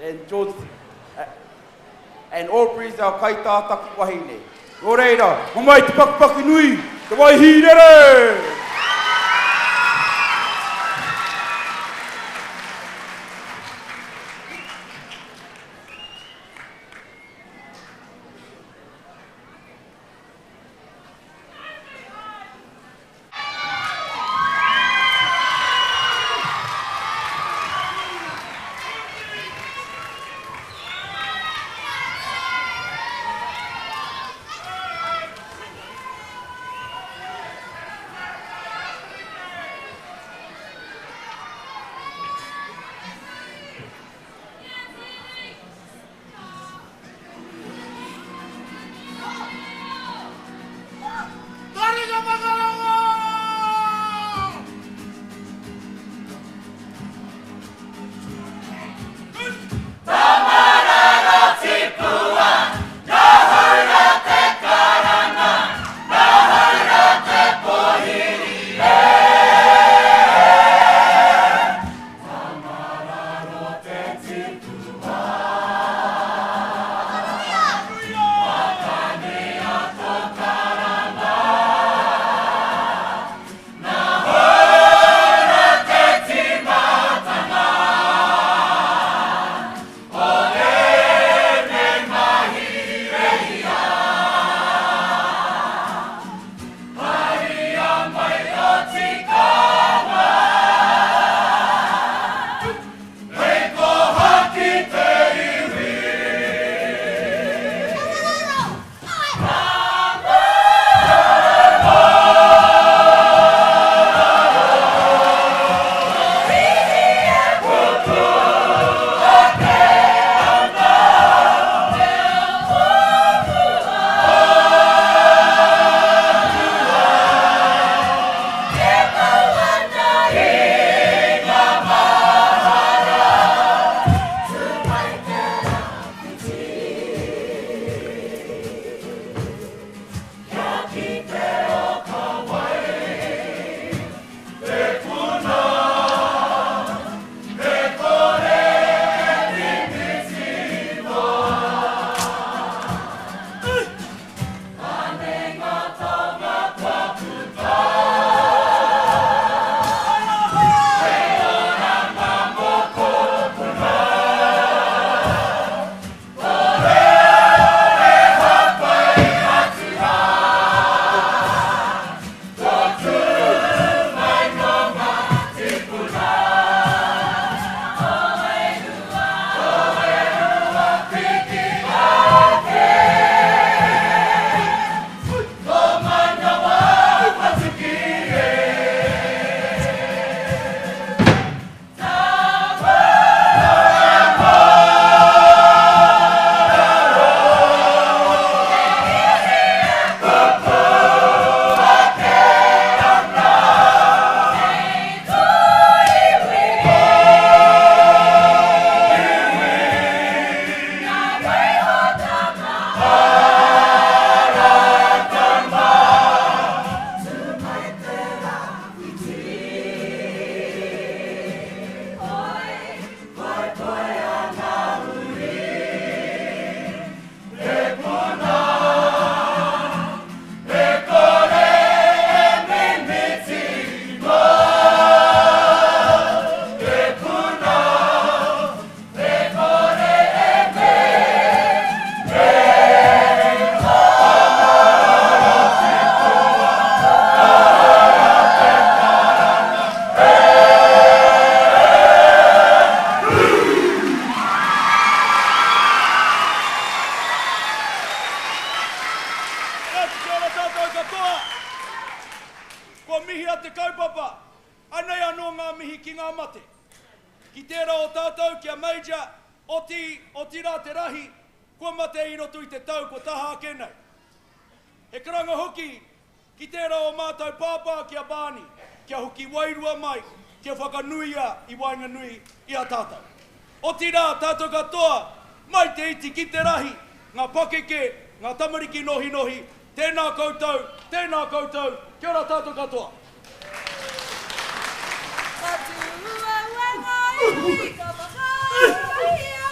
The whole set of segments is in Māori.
and George, and all praise our kaita taki wahine. Nō reira, mamai te pakipaki nui, te waihi rere! Ki tērā o tātou kia Major, oti rā te rahi, kua mate i roto i te tau ko taha kenei. He karanga hoki, ki tērā o mātou pāpā kia Bāni, kia hoki wairua mai, kia whakanuia i wainga nui i a tātou. Oti rā tātou katoa, mai te iti ki te rahi, ngā pakeke, ngā tamariki nohi nohi, tēnā koutou, kia ora tātou katoa. Matua wangai, ka whakaia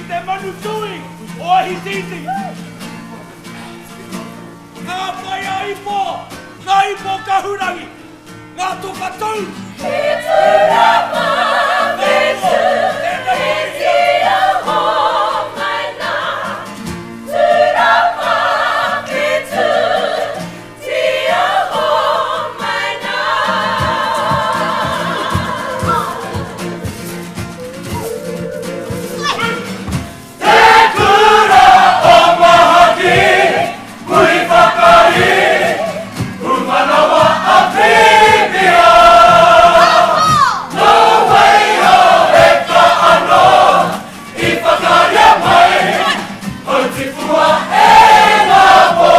te manu tui o ahi titi. Ngā whai a ipo, ngā ipo kahurangi, ngā toka tau. He turama vetu, he tia ho mai nā. Turama vetu, tia ho mai nā. Te kura o mahaki, mui whakari, umanawa a pipia. No way o e ka ano, I whakaria mai, o te fua e ngā pō.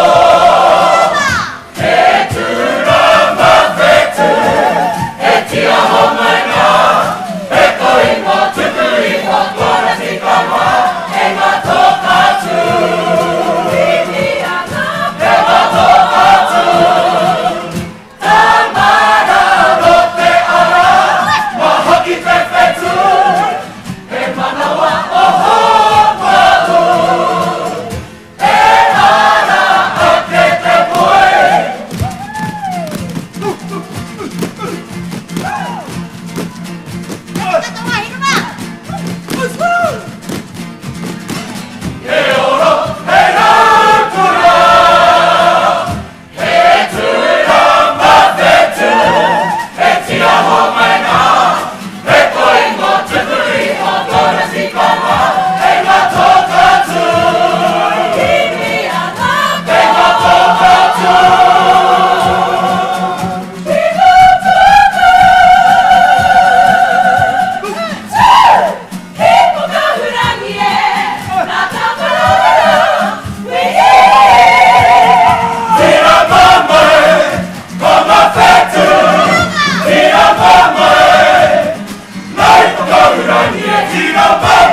He turama vetu, he tia ho mai ngā, he koi mo tuku I ho kora tikama, e ngā toka tū. He ngā toka tū. Tamara no te ara, mahaki te whetu, he manawa o hopau. E ara ake te poe. He oro, he rākura, he turama vetu, he tia ho mai ngā, he koi mo tuku I ho kora tikama, he ngā toka tū. He ngā toka tū. Tira mamai, koma whetu, tira mamai, nai whakaurangi e tira mamai.